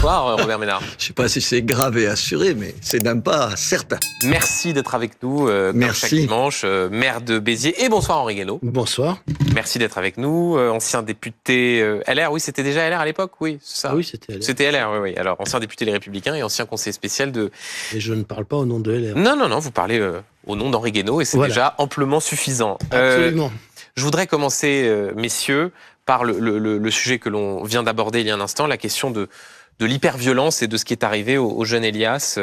Bonsoir Robert Ménard. Je ne sais pas si c'est grave et assuré, mais c'est d'un pas certain. Merci d'être avec nous comme chaque dimanche, maire de Béziers. Et bonsoir Henri Guénaud. Bonsoir. Merci d'être avec nous, ancien député LR. Oui, c'était déjà LR à l'époque, oui, c'est ça. Ah oui, c'était LR. C'était LR, oui. Alors, ancien député Les Républicains et ancien conseiller spécial de... Et je ne parle pas au nom de LR. Non, vous parlez au nom d'Henri Guénaud et c'est déjà amplement suffisant. Absolument. Je voudrais commencer, messieurs, par le sujet que l'on vient d'aborder il y a un instant, la question de l'hyperviolence et de ce qui est arrivé au jeune Elias.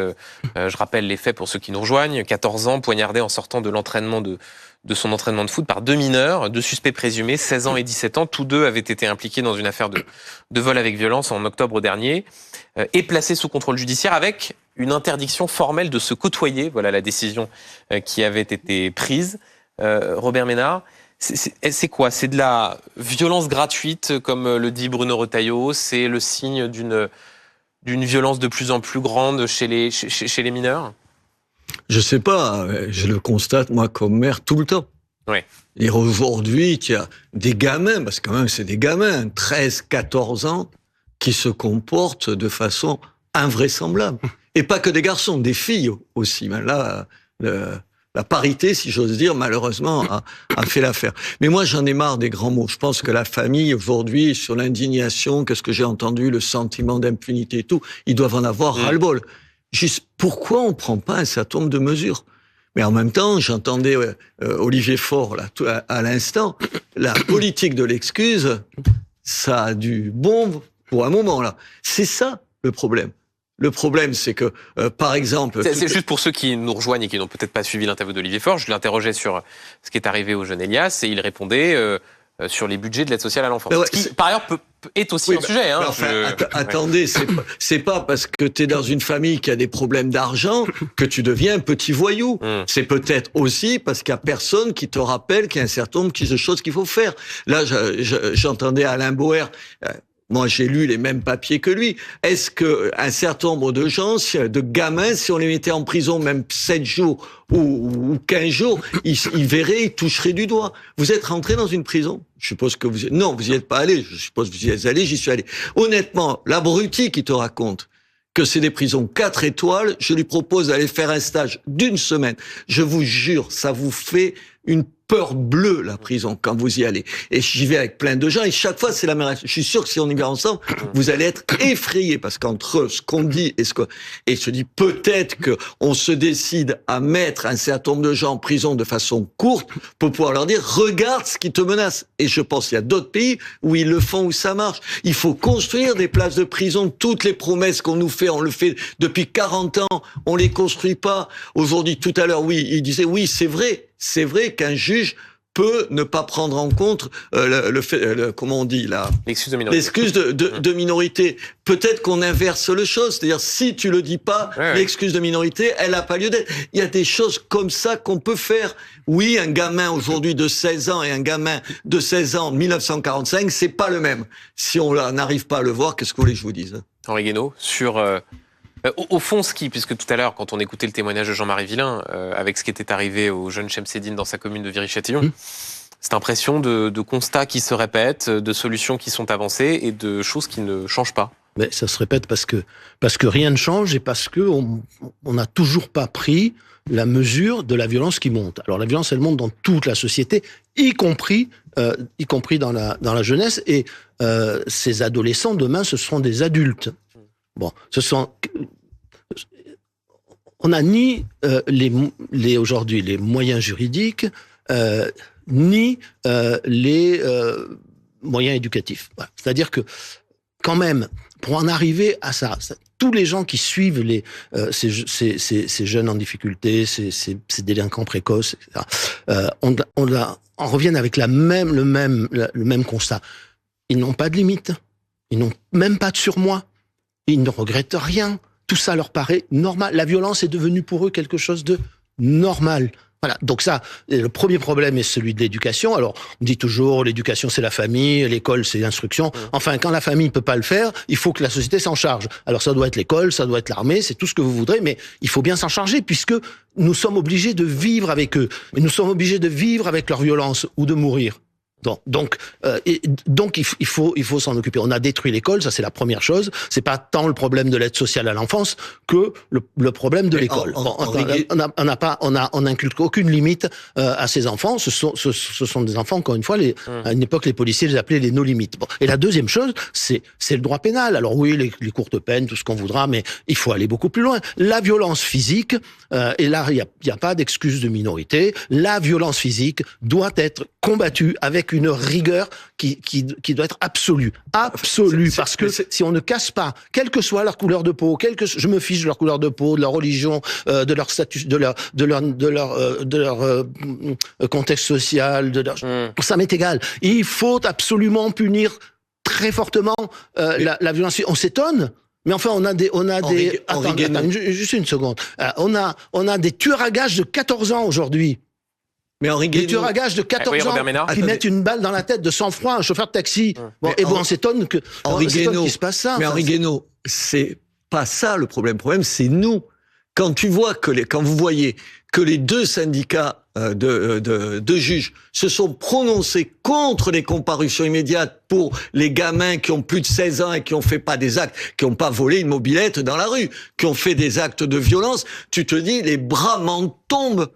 Je rappelle les faits pour ceux qui nous rejoignent. 14 ans, poignardé en sortant de l'entraînement de son entraînement de foot par 2 mineurs, 2 suspects présumés, 16 ans et 17 ans. Tous 2 avaient été impliqués dans une affaire de vol avec violence en octobre dernier et placés sous contrôle judiciaire avec une interdiction formelle de se côtoyer. Voilà la décision qui avait été prise. Robert Ménard, c'est quoi? C'est de la violence gratuite, comme le dit Bruno Retailleau? C'est le signe d'une violence de plus en plus grande chez les mineurs? Je sais pas, je le constate, moi, comme maire, tout le temps. Ouais. Et aujourd'hui, il y a des gamins, parce que quand même, c'est des gamins, 13, 14 ans, qui se comportent de façon invraisemblable. Et pas que des garçons, des filles aussi. Mais là, la parité, si j'ose dire, malheureusement, a fait l'affaire. Mais moi, j'en ai marre des grands mots. Je pense que la famille, aujourd'hui, sur l'indignation, qu'est-ce que j'ai entendu, le sentiment d'impunité et tout, ils doivent en avoir ras-le-bol. Juste, pourquoi on prend pas un certain nombre de mesures? Mais en même temps, j'entendais Olivier Faure, là, à l'instant, la politique de l'excuse, ça a du bon pour un moment, là. C'est ça, le problème. Le problème, c'est que, par exemple... C'est juste pour ceux qui nous rejoignent et qui n'ont peut-être pas suivi l'interview d'Olivier Faure, je l'interrogeais sur ce qui est arrivé au jeune Elias et il répondait sur les budgets de l'aide sociale à l'enfance. Ouais, ce qui, par ailleurs, est aussi un sujet. Hein, attendez, c'est pas parce que t'es dans une famille qui a des problèmes d'argent que tu deviens un petit voyou. C'est peut-être aussi parce qu'il y a personne qui te rappelle qu'il y a un certain nombre de choses qu'il faut faire. Là, j'entendais Alain Boer... Moi, j'ai lu les mêmes papiers que lui. Est-ce que un certain nombre de gens, de gamins, si on les mettait en prison même 7 jours ou 15 jours, ils verraient, ils toucheraient du doigt. Vous êtes rentré dans une prison? Je suppose que non, vous y êtes pas allé. Je suppose que vous y êtes allé, j'y suis allé. Honnêtement, l'abruti qui te raconte que c'est des prisons 4 étoiles, je lui propose d'aller faire un stage d'1 semaine. Je vous jure, ça vous fait une peur bleue, la prison, quand vous y allez. Et j'y vais avec plein de gens, et chaque fois, c'est la même. Je suis sûr que si on y va ensemble, vous allez être effrayés, parce qu'entre ce qu'on dit et se dit peut-être que on se décide à mettre un certain nombre de gens en prison de façon courte pour pouvoir leur dire, regarde ce qui te menace. Et je pense qu'il y a d'autres pays où ils le font, où ça marche. Il faut construire des places de prison. Toutes les promesses qu'on nous fait, on le fait depuis 40 ans, on les construit pas. Aujourd'hui, tout à l'heure, oui, il disait, oui, c'est vrai qu'un juge peut ne pas prendre en compte comment on dit là, l'excuse de minorité. L'excuse de minorité. Peut-être qu'on inverse le chose, c'est-à-dire si tu le dis pas, l'excuse de minorité, elle n'a pas lieu d'être. Il y a des choses comme ça qu'on peut faire. Oui, un gamin aujourd'hui de 16 ans et un gamin de 16 ans en 1945, c'est pas le même. Si on n'arrive pas à le voir, qu'est-ce que vous voulez que je vous dise? Henri Guénaud, sur au fond, puisque tout à l'heure, quand on écoutait le témoignage de Jean-Marie Villain, avec ce qui était arrivé au jeune Chemseddine dans sa commune de Viry-Châtillon, cette impression de constats qui se répètent, de solutions qui sont avancées et de choses qui ne changent pas. Mais ça se répète parce que rien ne change et parce que on n'a toujours pas pris la mesure de la violence qui monte. Alors la violence, elle monte dans toute la société, y compris dans la jeunesse. Et ces adolescents, demain, ce seront des adultes. Bon, on n'a ni aujourd'hui les moyens juridiques, ni les moyens éducatifs. Voilà. C'est-à-dire que, quand même, pour en arriver à ça, tous les gens qui suivent ces jeunes en difficulté, ces délinquants précoces, etc., on revient avec le même constat. Ils n'ont pas de limite. Ils n'ont même pas de surmoi. Ils ne regrettent rien. Tout ça leur paraît normal. La violence est devenue pour eux quelque chose de normal. Voilà. Donc ça, le premier problème est celui de l'éducation. Alors, on dit toujours, l'éducation c'est la famille, l'école c'est l'instruction. Enfin, quand la famille peut pas le faire, il faut que la société s'en charge. Alors ça doit être l'école, ça doit être l'armée, c'est tout ce que vous voudrez, mais il faut bien s'en charger puisque nous sommes obligés de vivre avec eux. Et nous sommes obligés de vivre avec leur violence ou de mourir. Donc il faut s'en occuper. On a détruit l'école, ça c'est la première chose. C'est pas tant le problème de l'aide sociale à l'enfance que le problème de l'école. On n'inculque aucune limite à ces enfants. Ce sont des enfants, encore une fois, à une époque les policiers les appelaient les no-limites. Bon. Et la deuxième chose, c'est le droit pénal. Alors oui, les courtes peines, tout ce qu'on voudra, mais il faut aller beaucoup plus loin. La violence physique, et là il y a pas d'excuse de minorité. La violence physique doit être combattue avec une rigueur qui doit être absolue. Parce que si on ne casse pas, quelle que soit leur couleur de peau, je me fiche de leur couleur de peau, de leur religion, de leur statut, de leur contexte social, ça m'est égal. Il faut absolument punir très fortement la violence. On s'étonne. Mais enfin, attends, juste une seconde. On a des tueurs à gages de 14 ans aujourd'hui. Mais Henri Guénaud, des tueurs à gages de 14 ans qui mettent une balle dans la tête de sang-froid à un chauffeur de taxi. On s'étonne qu'il se passe ça. Mais Henri Guénaud, c'est pas ça le problème. Le problème, c'est nous. Quand vous voyez que les deux syndicats de juges se sont prononcés contre les comparutions immédiates pour les gamins qui ont plus de 16 ans et qui ont fait pas des actes, qui ont pas volé une mobilette dans la rue, qui ont fait des actes de violence, tu te dis, les bras m'en tombent.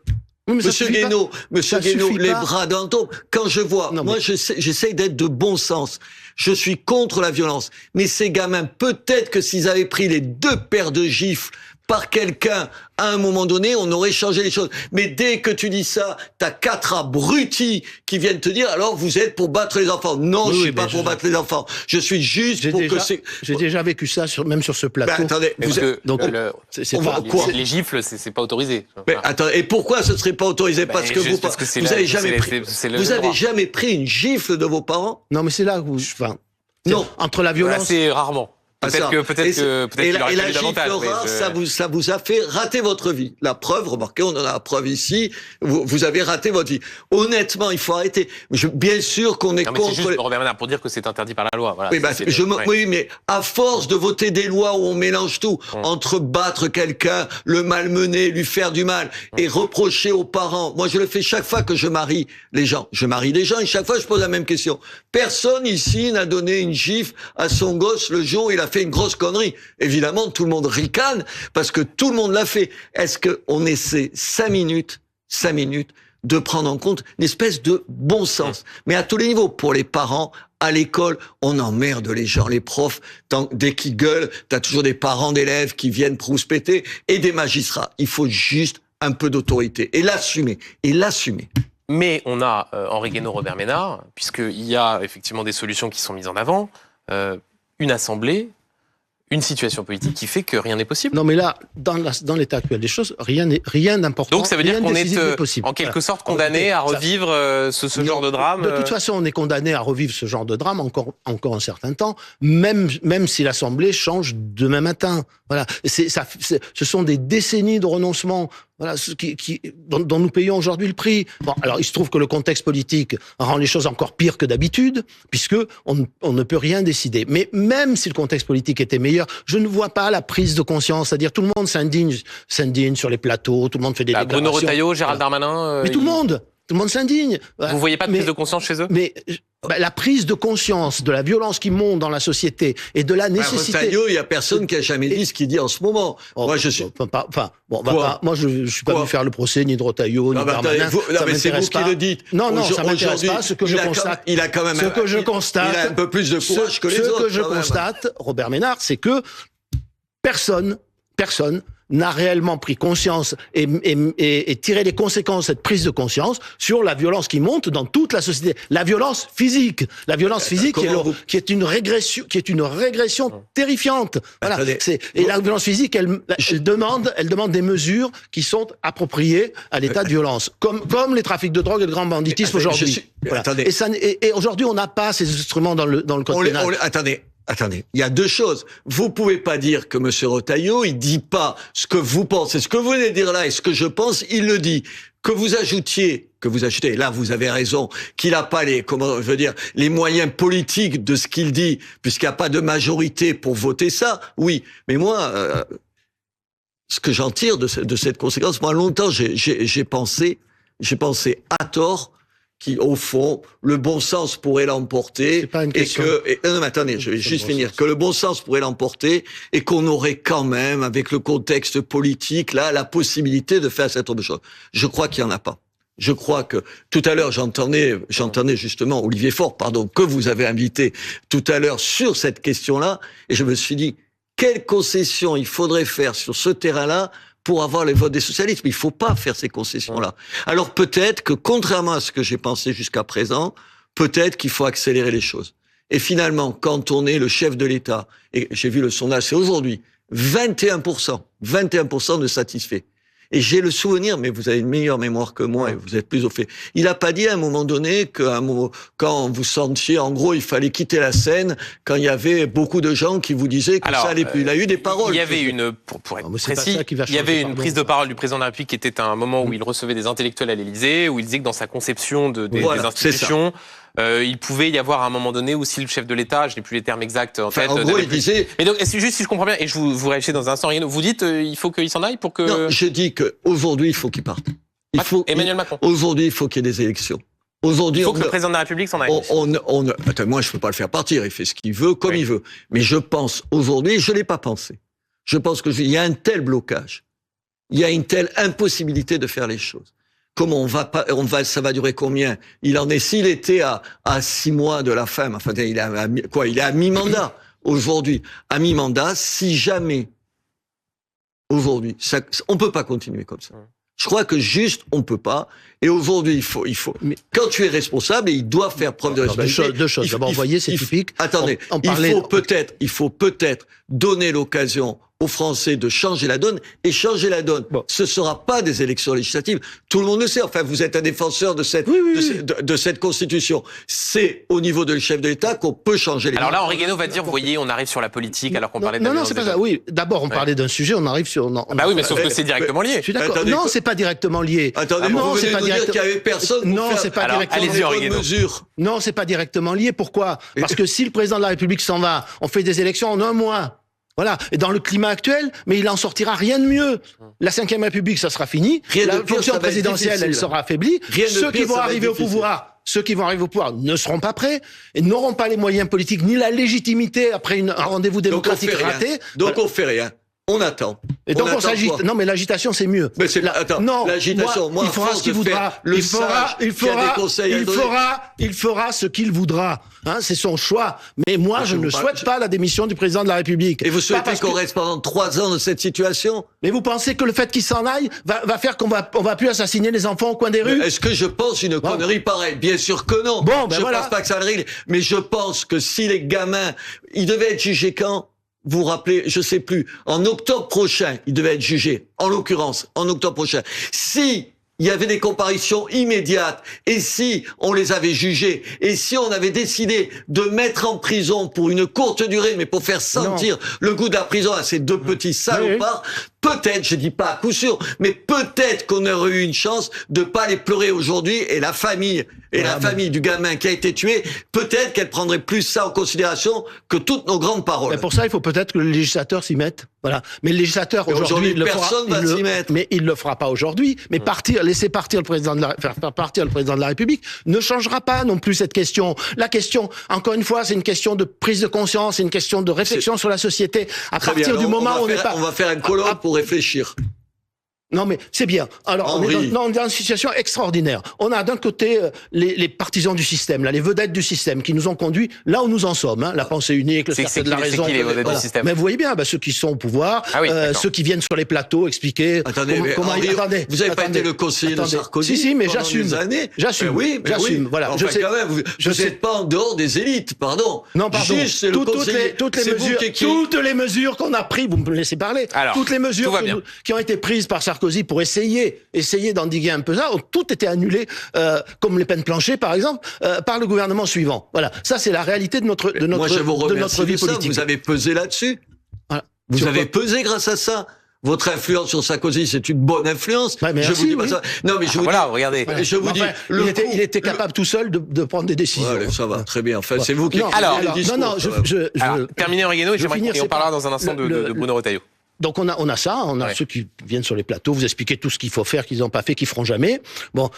Oui, Monsieur Guénaud, les bras dans le tombe. Quand je vois, j'essaye d'être de bon sens. Je suis contre la violence. Mais ces gamins, peut-être que s'ils avaient pris les 2 paires de gifles par quelqu'un, à un moment donné, on aurait changé les choses. Mais dès que tu dis ça, t'as 4 abrutis qui viennent te dire, alors vous êtes pour battre les enfants. Non, je suis pas pour battre les enfants. Je suis juste pour que c'est... J'ai déjà vécu ça même sur ce plateau. Attendez, les gifles, c'est pas autorisé. Mais attendez, et pourquoi ce serait pas autorisé? Parce que vous avez jamais pris une gifle de vos parents? Non, mais c'est là où non, entre la violence... Assez rarement. Peut-être qu'il aurait fallu davantage. Ça vous a fait rater votre vie. La preuve, remarquez, on en a la preuve ici. Vous avez raté votre vie. Honnêtement, il faut arrêter. Bien sûr qu'on est contre. C'est juste Robert Ménard pour dire que c'est interdit par la loi. Voilà, oui, mais à force de voter des lois où on mélange tout, entre battre quelqu'un, le malmener, lui faire du mal, et reprocher aux parents. Moi, je le fais chaque fois que je marie les gens. Je marie des gens et chaque fois je pose la même question. Personne ici n'a donné une gifle à son gosse le jour où il a fait une grosse connerie. Évidemment, tout le monde ricane parce que tout le monde l'a fait. Est-ce qu'on essaie 5 minutes de prendre en compte une espèce de bon sens, mais à tous les niveaux, pour les parents, à l'école, on emmerde les gens, les profs, dès qu'ils gueulent, t'as toujours des parents d'élèves qui viennent prouspéter et des magistrats. Il faut juste un peu d'autorité et l'assumer. Mais on a Henri Guénaud, Robert Ménard, puisqu'il y a effectivement des solutions qui sont mises en avant, une assemblée, une situation politique qui fait que rien n'est possible. Non, mais là, dans l'état actuel des choses, rien d'important. Donc ça veut dire qu'on est en quelque sorte condamné à revivre ce genre de drame. De toute façon, on est condamné à revivre ce genre de drame encore un certain temps, même si l'Assemblée change demain matin. Voilà, ce sont des décennies de renoncement. Voilà, dont nous payons aujourd'hui le prix. Bon, alors il se trouve que le contexte politique rend les choses encore pires que d'habitude, puisque on ne peut rien décider. Mais même si le contexte politique était meilleur, je ne vois pas la prise de conscience. C'est-à-dire tout le monde s'indigne sur les plateaux, tout le monde fait des déclarations. Bruno Retailleau, Gérald Darmanin. Mais tout le monde s'indigne. Vous voyez pas de prise de conscience chez eux? Mais la prise de conscience de la violence qui monte dans la société et de la nécessité. Retailleau, il y a personne qui a jamais dit ce qu'il dit en ce moment. Moi, je suis. Moi, je suis pas venu faire le procès ni de Retailleau ni de Darmanin. Mais c'est vous qui le dites. Non, ça m'intéresse pas. Ce que je constate. Il a quand même. Ce que je constate. Il a un peu plus de courage que les autres. Ce que je constate, Robert Ménard, c'est que personne n'a réellement pris conscience et tiré les conséquences de cette prise de conscience sur la violence qui monte dans toute la société. La violence physique qui est une régression terrifiante. Voilà. Et la violence physique, elle demande des mesures qui sont appropriées à l'état de violence, comme les trafics de drogue et le grand banditisme aujourd'hui. Voilà. Et aujourd'hui, on n'a pas ces instruments dans le code pénal. Attendez, il y a 2 choses. Vous pouvez pas dire que M. Retailleau, il dit pas ce que vous pensez. Ce que vous venez de dire là et ce que je pense, il le dit. Que vous ajoutiez, là vous avez raison, qu'il n'a pas les moyens politiques de ce qu'il dit, puisqu'il n'y a pas de majorité pour voter ça, oui. Mais moi, ce que j'en tire de cette conséquence, moi longtemps j'ai pensé à tort qui, au fond, le bon sens pourrait l'emporter. C'est pas une question. Non, mais attendez, je vais juste finir. Que le bon sens pourrait l'emporter et qu'on aurait quand même, avec le contexte politique, là, la possibilité de faire cette autre chose. Je crois qu'il n'y en a pas. Je crois que tout à l'heure, j'entendais justement Olivier Faure, que vous avez invité tout à l'heure sur cette question-là, et je me suis dit, quelle concession il faudrait faire sur ce terrain-là pour avoir les votes des socialistes. Mais il faut pas faire ces concessions-là. Alors peut-être que, contrairement à ce que j'ai pensé jusqu'à présent, peut-être qu'il faut accélérer les choses. Et finalement, quand on est le chef de l'État, et j'ai vu le sondage, c'est aujourd'hui, 21% de satisfaits. Et j'ai le souvenir, mais vous avez une meilleure mémoire que moi et vous êtes plus au fait. Il a pas dit à un moment donné quand vous sentiez, en gros, il fallait quitter la scène, quand il y avait beaucoup de gens qui vous disaient que ça allait plus. Il a eu des paroles. Il y avait pour être précis, il y avait une prise de parole du président de la République qui était à un moment où il recevait des intellectuels à l'Élysée, où il disait que dans sa conception des institutions, il pouvait y avoir à un moment donné aussi le chef de l'État, je n'ai plus les termes exacts en tête. En gros, il disait... Mais donc, juste si je comprends bien, et je vous réagissez dans un instant, vous dites il faut qu'il s'en aille pour que... Non, je dis qu'aujourd'hui, il faut qu'il parte. Emmanuel Macron. Aujourd'hui, il faut qu'il y ait des élections. Aujourd'hui, il faut que le président de la République s'en aille. Attends, moi, je peux pas le faire partir. Il fait ce qu'il veut, comme il veut. Mais je pense aujourd'hui, je l'ai pas pensé. Je pense qu'il y a un tel blocage. Il y a une telle impossibilité de faire les choses. Comment ça va durer combien? S'il était à 6 mois de la fin, enfin, il est à mi-mandat. Aujourd'hui, à mi-mandat, si jamais, aujourd'hui, on peut pas continuer comme ça. Je crois que juste, on peut pas. Et aujourd'hui, il faut. Mais quand tu es responsable, et il doit faire preuve de responsabilité. Deux choses. D'abord, vous voyez, c'est typique. Attendez. Il faut peut-être donner l'occasion aux Français de changer la donne. Et changer la donne, ce sera pas des élections législatives. Tout le monde le sait. Enfin, vous êtes un défenseur de cette Constitution. C'est au niveau de chef de l'État qu'on peut changer les Alors là, Henri Guénaud va dire, vous voyez, on arrive sur la politique alors qu'on parlait de... Non, c'est pas ça. Oui, d'abord, on parlait d'un sujet, on arrive sur... Bah oui, mais sauf que c'est directement lié. Je suis d'accord. Non, c'est pas directement lié. Attendez, non, c'est pas directement... qu'il y avait personne pour non, c'est pas directement lié. Non, c'est pas directement lié. Pourquoi? Parce que si le président de la République s'en va, on fait des élections en un mois. Voilà. Et dans le climat actuel, mais il en sortira rien de mieux. La Ve République, ça sera fini. La fonction présidentielle, elle sera affaiblie. Ceux qui vont arriver au pouvoir ne seront pas prêts et n'auront pas les moyens politiques ni la légitimité après un rendez-vous démocratique raté. Donc on fait rien. On attend. Et donc on s'agite. Non, mais l'agitation, c'est mieux. Mais c'est l'agitation. Il fera ce qu'il voudra. Il fera ce qu'il voudra. C'est son choix. Mais moi, je ne souhaite pas la démission du président de la République. Et vous souhaitez qu'on reste pendant 3 ans dans cette situation? Mais vous pensez que le fait qu'il s'en aille va faire qu'on va plus assassiner les enfants au coin des rues? Est-ce que je pense une connerie pareille? Bien sûr que non. Je pense pas que ça le règle. Mais je pense que si les gamins, ils devaient être jugés quand? Vous vous rappelez, je sais plus, en octobre prochain, il devait être jugé. En l'occurrence, en octobre prochain. Si il y avait des comparutions immédiates, et si on les avait jugés, et si on avait décidé de mettre en prison pour une courte durée, mais pour faire sentir le goût de la prison à ces 2 petits salopards, peut-être, je dis pas à coup sûr, mais peut-être qu'on aurait eu une chance de pas les pleurer aujourd'hui, et la famille du gamin qui a été tué, peut-être qu'elle prendrait plus ça en considération que toutes nos grandes paroles. Mais pour ça, il faut peut-être que le législateur s'y mette. Voilà. Mais le législateur, aujourd'hui, personne va s'y mettre. Mais il le fera pas aujourd'hui. Mais laisser partir faire partir le président de la République ne changera pas non plus cette question. La question, encore une fois, c'est une question de prise de conscience, c'est une question de réflexion sur la société. À partir du moment où on va faire un colloque pour réfléchir. Non, mais c'est bien. Alors, on est dans une situation extraordinaire. On a d'un côté les partisans du système, là, les vedettes du système, qui nous ont conduits là où nous en sommes. La pensée unique, le cercle de la raison. C'est qui les vedettes du système? Mais vous voyez bien, ceux qui sont au pouvoir, ceux qui viennent sur les plateaux expliquer. Attendez, vous avez pas été le conseiller de Sarkozy? Si, mais j'assume. J'assume. Oui, j'assume. Voilà. Enfin, quand même, vous n'êtes pas en dehors des élites, pardon. Non, pardon. Juste, toutes les mesures qu'on a prises, vous me laissez parler. Toutes les mesures qui ont été prises par Sarkozy pour essayer d'endiguer un peu ça, ont toutes été annulées, comme les peines planchées, par exemple, par le gouvernement suivant. Voilà. Ça, c'est la réalité de notre vie politique. Vous avez pesé là-dessus. Voilà. Vous avez pesé grâce à ça. Votre influence sur Sarkozy, c'est une bonne influence. Je vous dis pas ça. Non, mais je vous dis. Regardez. Je vous dis. Il était capable tout seul de prendre des décisions. Allez, ça va, très bien. Enfin, c'est vous qui. Terminez Henri Guénaud, et on parlera dans un instant de Bruno Retailleau. Donc on a ça, on a ceux qui viennent sur les plateaux, vous expliquer tout ce qu'il faut faire, qu'ils n'ont pas fait, qu'ils feront jamais. Bon,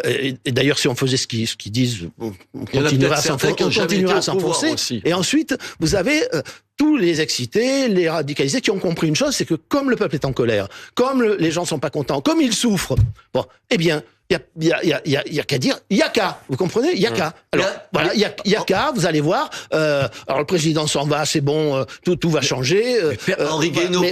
et d'ailleurs si on faisait ce qu'ils disent, on continuerait à s'enfoncer. Et ensuite, vous avez tous les excités, les radicalisés qui ont compris une chose, c'est que comme le peuple est en colère, comme les gens sont pas contents, comme ils souffrent, bon, eh bien, il y a qu'à dire, il y a qu'à, vous comprenez, il y a qu'à. Alors voilà, il y a qu'à, vous allez voir. Alors le président s'en va, c'est bon, tout va changer. Henri Guénaud,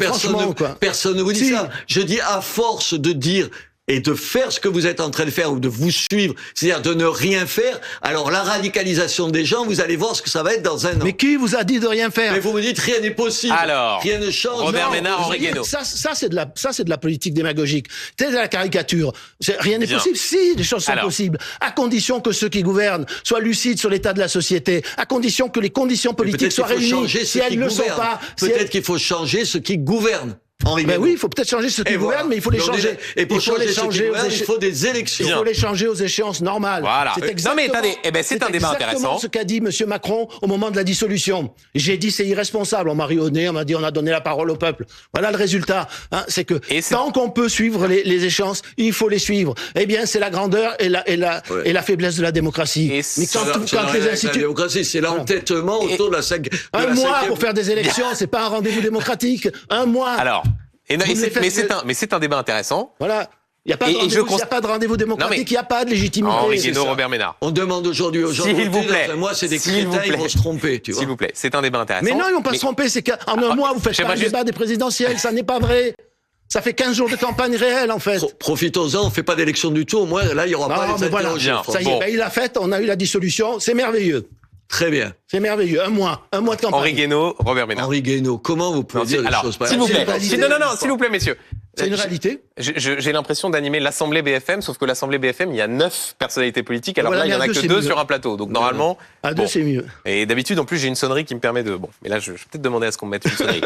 personne ne vous dit ça. Je dis à force de dire et de faire ce que vous êtes en train de faire ou de vous suivre, c'est-à-dire de ne rien faire, alors la radicalisation des gens, vous allez voir ce que ça va être dans un an. Mais qui vous a dit de rien faire? Mais vous me dites rien n'est possible. Alors, rien ne change. Robert Ménard, Henri Guénaud. Ça c'est de la politique démagogique. C'est de la caricature. Rien n'est possible. Si, les choses sont possibles. À condition que ceux qui gouvernent soient lucides sur l'état de la société. À condition que les conditions politiques soient réunies. Si elles ne le sont pas. Peut-être qu'il faut changer ceux qui gouvernent. Ben oui, il faut peut-être changer ceux qui gouvernent, mais il faut les changer. Et pour changer ceux qui gouvernent, il faut des élections. Il faut les changer aux échéances normales. Voilà. Non mais attendez, c'est un débat intéressant. Ce qu'a dit Monsieur Macron au moment de la dissolution. J'ai dit c'est irresponsable. On m'a rionné, on m'a dit on a donné la parole au peuple. Voilà le résultat. C'est que tant qu'on peut suivre les échéances, il faut les suivre. Eh bien, c'est la grandeur et la faiblesse de la démocratie. Mais quand les instituts, la démocratie, c'est l'entêtement autour de la un mois pour faire des élections, c'est pas un rendez-vous démocratique. Un mois. Alors. Mais c'est un débat intéressant. Voilà. Il n'y a pas de rendez-vous démocratique, il n'y a pas de légitimité. Henri Guénaud, Robert Ménard. On demande aujourd'hui aux gens, s'il vous plaît, moi c'est des crétins, ils vont se tromper, tu vois. S'il vous plaît, c'est un débat intéressant. Mais non, ils vont pas se tromper, c'est qu'en un mois, vous faites pas le débat des présidentielles, ça n'est pas vrai. Ça fait 15 jours de campagne réelle, en fait. Profitons-en, on fait pas d'élection du tout, au moins, là, il y aura pas les interrogations. Ça y est, il a fait, on a eu la dissolution, c'est merveilleux. Très bien. C'est merveilleux. Un mois de campagne. Henri Guénaud, Robert Ménard. Henri Guénaud, comment vous pouvez dire les choses pareilles? S'il vous plaît. Non, s'il vous plaît, messieurs. C'est une réalité. J'ai l'impression d'animer l'Assemblée BFM, sauf que l'Assemblée BFM, il y a 9 personnalités politiques, alors là, il y en a que 2 sur un plateau. Donc normalement. À 2, c'est mieux. Et d'habitude, en plus, j'ai une sonnerie qui me permet de. Bon, mais là, je vais peut-être demander à ce qu'on me mette une sonnerie.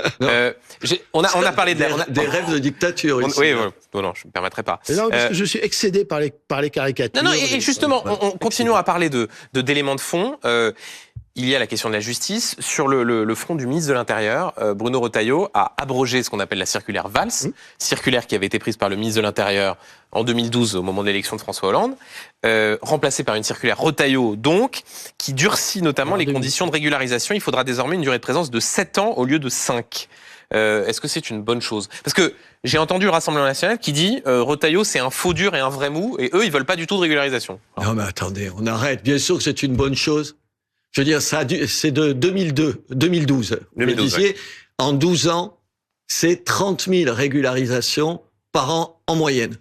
On a parlé des rêves de dictature. Ici, oui, non, je ne me permettrai pas. Non, parce que je suis excédé par les caricatures. Non, et justement, on continue à parler d'éléments de fond. Il y a la question de la justice. Sur le front du ministre de l'Intérieur, Bruno Retailleau a abrogé ce qu'on appelle la circulaire Valls, circulaire qui avait été prise par le ministre de l'Intérieur en 2012 au moment de l'élection de François Hollande, remplacée par une circulaire Retailleau, donc, qui durcit notamment les conditions de régularisation. Il faudra désormais une durée de présence de 7 ans au lieu de 5. Est-ce que c'est une bonne chose? Parce que j'ai entendu le Rassemblement national qui dit Retailleau c'est un faux dur et un vrai mou, et eux ils veulent pas du tout de régularisation. Non mais attendez, on arrête. Bien sûr que c'est une bonne chose. Je veux dire, c'est de 2012. Vous le disiez, en 12 ans, c'est 30 000 régularisations par an en moyenne.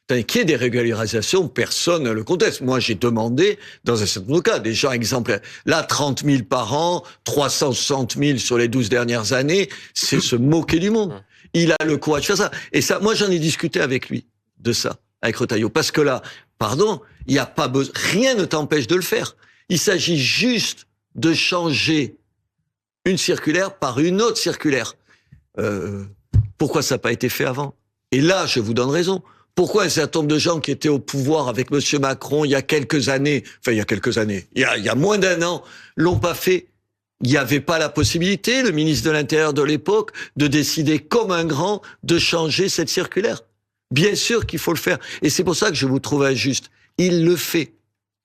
Qu'il y ait des régularisations, personne ne le conteste. Moi, j'ai demandé, dans un certain nombre de cas, des gens exemplaires. Là, 30 000 par an, 360 000 sur les 12 dernières années, c'est se moquer du monde. Il a le courage de faire ça. Et ça, moi, j'en ai discuté avec lui, de ça, avec Retailleau. Parce que là, pardon, il n'y a pas besoin, rien ne t'empêche de le faire. Il s'agit juste de changer une circulaire par une autre circulaire. Pourquoi ça n'a pas été fait avant? Et là, je vous donne raison. Pourquoi un certain nombre de gens qui étaient au pouvoir avec M. Macron il y a quelques années, il y a moins d'un an, l'ont pas fait? Il n'y avait pas la possibilité, le ministre de l'Intérieur de l'époque, de décider comme un grand de changer cette circulaire. Bien sûr qu'il faut le faire. Et c'est pour ça que je vous trouve injuste. Il le fait.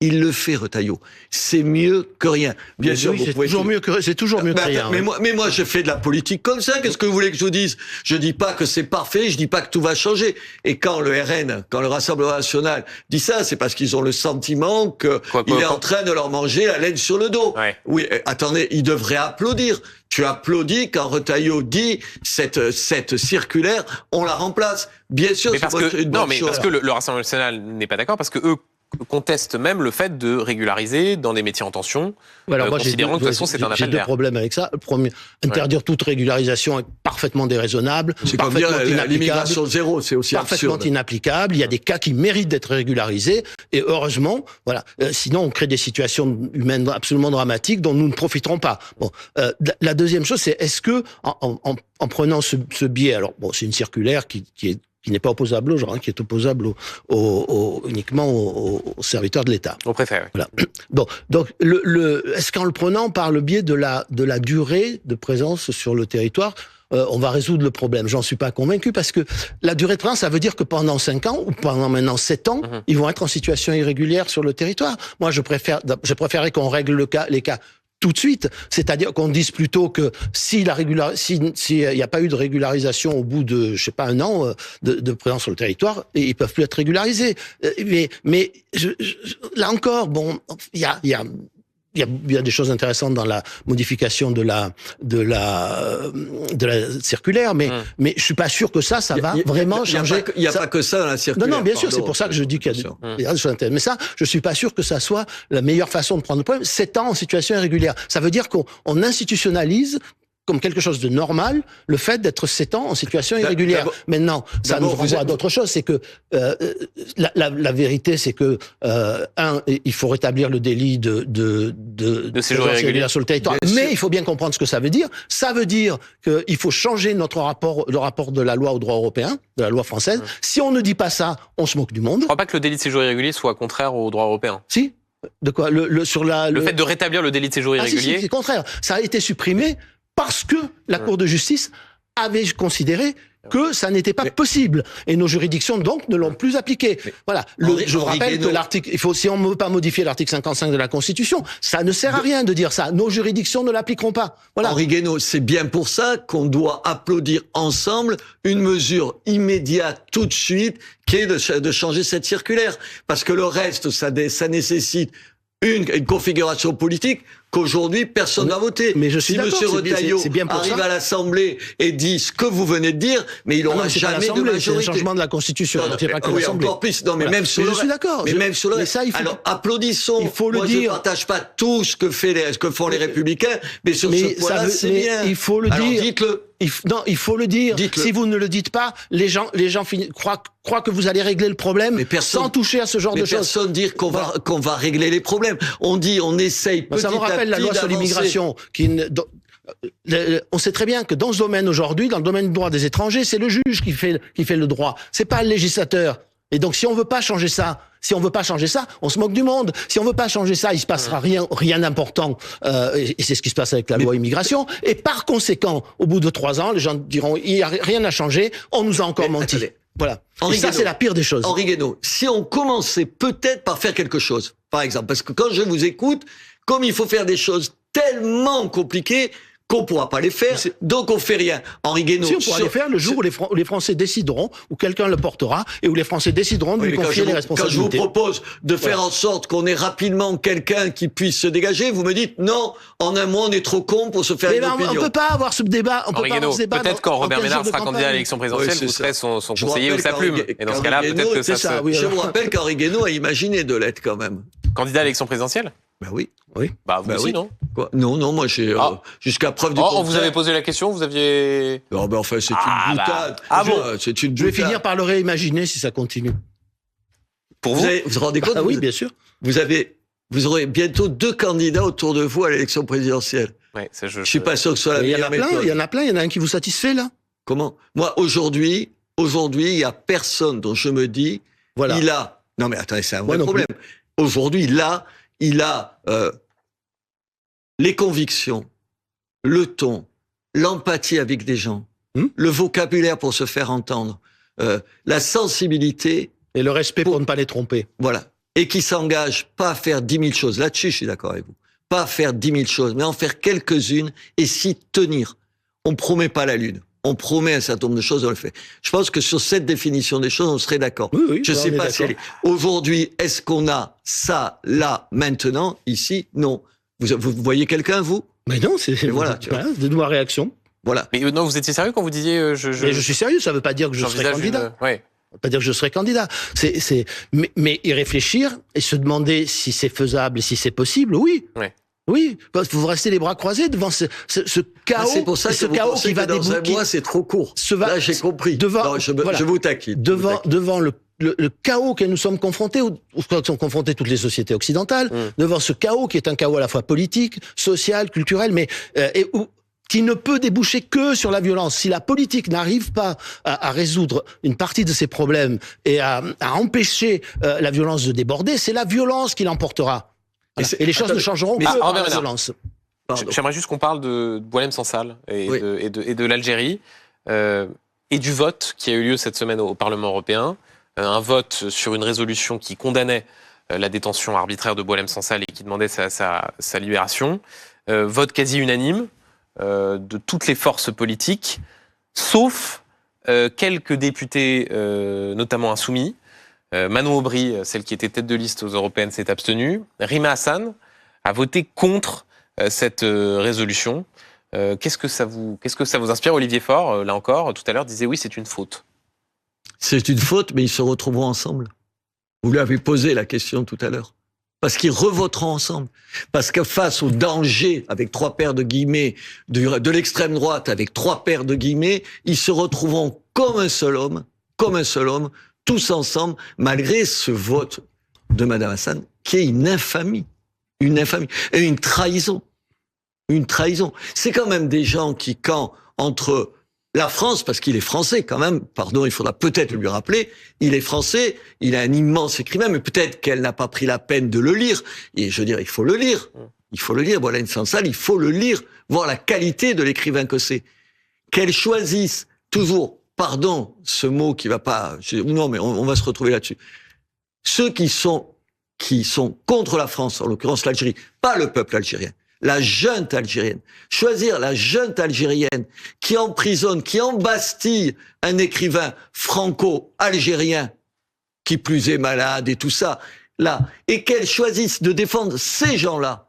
Il le fait, Retailleau. C'est mieux que rien. Bien sûr, oui, c'est toujours mieux que rien. Mais moi, je fais de la politique comme ça. Qu'est-ce que vous voulez que je vous dise? Je dis pas que c'est parfait. Je dis pas que tout va changer. Et quand le RN, quand le Rassemblement national dit ça, c'est parce qu'ils ont le sentiment qu'il est en train de leur manger la laine sur le dos. Ouais. Oui, attendez, ils devraient applaudir. Tu applaudis quand Retailleau dit cette circulaire, on la remplace. Bien sûr, parce que le Rassemblement national n'est pas d'accord, parce que eux conteste même le fait de régulariser dans des métiers en tension, considérant que de toute façon c'est un appel d'air. J'ai deux problèmes avec ça. Le premier, interdire toute régularisation est parfaitement déraisonnable. C'est comme dire l'immigration zéro, c'est aussi parfaitement absurde. Inapplicable. Il y a des cas qui méritent d'être régularisés, et heureusement, voilà. Sinon, on crée des situations humaines absolument dramatiques dont nous ne profiterons pas. Bon, la deuxième chose, c'est est-ce que en prenant ce biais, alors bon, c'est une circulaire qui n'est pas opposable aux gens, qui est opposable uniquement aux serviteurs de l'État. On préfère. Voilà. Bon, donc, est-ce qu'en le prenant par le biais de la durée de présence sur le territoire, on va résoudre le problème. J'en suis pas convaincu parce que la durée de présence, ça veut dire que pendant 5 ans ou pendant maintenant 7 ans, ils vont être en situation irrégulière sur le territoire. Moi, je préférerais qu'on règle les cas tout de suite, c'est-à-dire qu'on dise plutôt que s'il y a pas eu de régularisation au bout de, je sais pas, 1 an de présence sur le territoire, ils peuvent plus être régularisés. Mais là encore, bon, il y a des choses intéressantes dans la modification de la circulaire, mais je suis pas sûr que ça va vraiment changer. Il y a pas que ça dans la circulaire. Non, bien sûr, c'est pour ça que je dis qu'il y a des choses intéressantes. Mais ça, je suis pas sûr que ça soit la meilleure façon de prendre le problème. 7 ans en situation irrégulière. Ça veut dire qu'on institutionnalise comme quelque chose de normal, le fait d'être 7 ans en situation irrégulière. Maintenant, ça nous renvoie à d'autres choses. C'est que la vérité, c'est que il faut rétablir le délit de séjour irrégulier sur le territoire. Mais il faut bien comprendre ce que ça veut dire. Ça veut dire qu'il faut changer le rapport de la loi au droit européen, de la loi française. Si on ne dit pas ça, on se moque du monde. Je crois pas que le délit de séjour irrégulier soit contraire au droit européen. Si. De quoi? Le fait de rétablir le délit de séjour irrégulier. Si, c'est contraire. Ça a été supprimé parce que la Cour de justice avait considéré que ça n'était pas possible. Et nos juridictions, donc, ne l'ont plus appliqué. Voilà. Je vous rappelle que si on ne veut pas modifier l'article 55 de la Constitution, ça ne sert à rien de dire ça. Nos juridictions ne l'appliqueront pas. Voilà. Henri Guénaud, c'est bien pour ça qu'on doit applaudir ensemble une mesure immédiate, tout de suite, qui est de changer cette circulaire. Parce que le reste, ça nécessite une configuration politique qu'aujourd'hui personne n'a voté. Mais je suis d'accord. Si M. Retailleau arrive à l'Assemblée et dit ce que vous venez de dire, mais il n'aura jamais de majorité. C'est le changement de la Constitution. C'est pas que l'Assemblée. Encore plus. Non, mais même sur le. Je suis d'accord. Mais même sur le. Alors applaudissons. Il faut le dire. Je ne partage pas tout ce que font les Républicains, mais sur ce point-là, c'est bien. Il faut le dire. Alors dites-le. Non, il faut le dire. Si vous ne le dites pas, les gens croient que vous allez régler le problème sans toucher à ce genre de choses. Personne dit qu'on va régler les problèmes. On dit, on essaye petit à petit d'avancer. La loi sur l'immigration, on sait très bien que dans ce domaine aujourd'hui, dans le domaine du droit des étrangers, c'est le juge qui fait le droit. C'est pas le législateur. Et donc, si on veut pas changer ça, on se moque du monde. Si on veut pas changer ça, il se passera rien d'important. Et c'est ce qui se passe avec la loi immigration. Et par conséquent, au bout de 3 ans, les gens diront, il y a rien à changer. On nous a encore menti. Attendez. Voilà. Et ça, c'est la pire des choses. Henri Guénaud, si on commençait peut-être par faire quelque chose, par exemple, parce que quand je vous écoute, comme il faut faire des choses tellement compliquées qu'on pourra pas les faire, donc on fait rien. Henri Guénaud, si on pourra les faire le jour où les Français décideront, où quelqu'un le portera, et où les Français décideront de lui confier les responsabilités. Quand je vous propose de faire en sorte qu'on ait rapidement quelqu'un qui puisse se dégager, vous me dites non, en un mois on est trop con pour se faire une opinion. On peut pas avoir ce débat. Henri Guénaud, peut-être quand Robert Ménard sera candidat à l'élection présidentielle, vous serez son conseiller ou sa plume. Et dans ce cas-là, peut-être que ça se... Je vous rappelle qu'Henri Guénaud a imaginé de l'être quand même. Candidat à l'élection présidentielle? Ben oui. Bah vous aussi, non? Quoi? Non, moi j'ai jusqu'à preuve du contraire. On vous avait posé la question, vous aviez... Non, ben enfin c'est une boutade. C'est une boutade. Je vais finir par le réimaginer si ça continue. Pour vous vous rendez compte? Oui, bien sûr. Vous aurez bientôt 2 candidats autour de vous à l'élection présidentielle. Ouais, ça, je suis pas sûr que ce soit la meilleure méthode. Il y en a plein. Il y en a un qui vous satisfait là? Comment? Moi aujourd'hui, il y a personne dont je me dis, voilà. Non mais attendez, c'est un vrai problème. Aujourd'hui, il a les convictions, le ton, l'empathie avec des gens, le vocabulaire pour se faire entendre, la sensibilité. Et le respect pour ne pas les tromper. Voilà. Et qui s'engage pas à faire 10 000 choses. Là-dessus, je suis d'accord avec vous. Pas à faire 10 000 choses, mais en faire quelques-unes et s'y tenir. On promet pas la lune. On promet un certain nombre de choses, on le fait. Je pense que sur cette définition des choses, on serait d'accord. Oui, je sais pas si aujourd'hui, est-ce qu'on a ça, là, maintenant, ici? Non. Vous voyez quelqu'un, vous? Mais non, c'est voilà, de ma réaction. Voilà. Mais non, vous étiez sérieux quand vous disiez Mais je suis sérieux, ça veut pas dire que je serai candidat. Ça veut pas dire que je serai candidat. Mais y réfléchir et se demander si c'est faisable et si c'est possible, oui. Ouais. Oui, parce que vous restez les bras croisés devant ce chaos. C'est pour ça que ce chaos qui va déboucher. Dans un mois, c'est trop court. Là, j'ai compris. Je vous taquine. Devant le chaos auquel nous sommes confrontés, auquel sont confrontées toutes les sociétés occidentales, devant ce chaos qui est un chaos à la fois politique, social, culturel, mais qui ne peut déboucher que sur la violence. Si la politique n'arrive pas à résoudre une partie de ces problèmes et à empêcher la violence de déborder, c'est la violence qui l'emportera. Voilà. Et les choses ne changeront que par la violence. J'aimerais juste qu'on parle de Boualem Sansal et, Oui. de l'Algérie et du vote qui a eu lieu cette semaine au Parlement européen. Un vote sur une résolution qui condamnait la détention arbitraire de Boualem Sansal et qui demandait sa libération. Vote quasi unanime de toutes les forces politiques, sauf quelques députés, notamment insoumis. Manon Aubry, celle qui était tête de liste aux européennes, s'est abstenue. Rima Hassan a voté contre cette résolution. Qu'est-ce que ça vous inspire? Olivier Faure, là encore, tout à l'heure, disait oui, c'est une faute. C'est une faute, mais ils se retrouveront ensemble. Vous lui avez posé la question tout à l'heure. Parce qu'ils revoteront ensemble. Parce que face au danger, avec 3 paires de guillemets, de l'extrême droite, avec 3 paires de guillemets, ils se retrouveront comme un seul homme, tous ensemble, malgré ce vote de Madame Hassan, qui est une infamie, et une trahison. C'est quand même des gens qui, entre la France, parce qu'il est français quand même, pardon, il faudra peut-être lui rappeler, il est français, il a un immense écrivain, mais peut-être qu'elle n'a pas pris la peine de le lire. Et je veux dire, il faut le lire. Boualem Sansal, il faut le lire, voir la qualité de l'écrivain que c'est. Qu'elle choisisse toujours, pardon, ce mot qui va pas, non, mais on va se retrouver là-dessus. Ceux qui sont contre la France, en l'occurrence l'Algérie, pas le peuple algérien, la junte algérienne. Choisir la junte algérienne qui emprisonne, qui embastille un écrivain franco-algérien qui plus est malade et tout ça, là, et qu'elle choisisse de défendre ces gens-là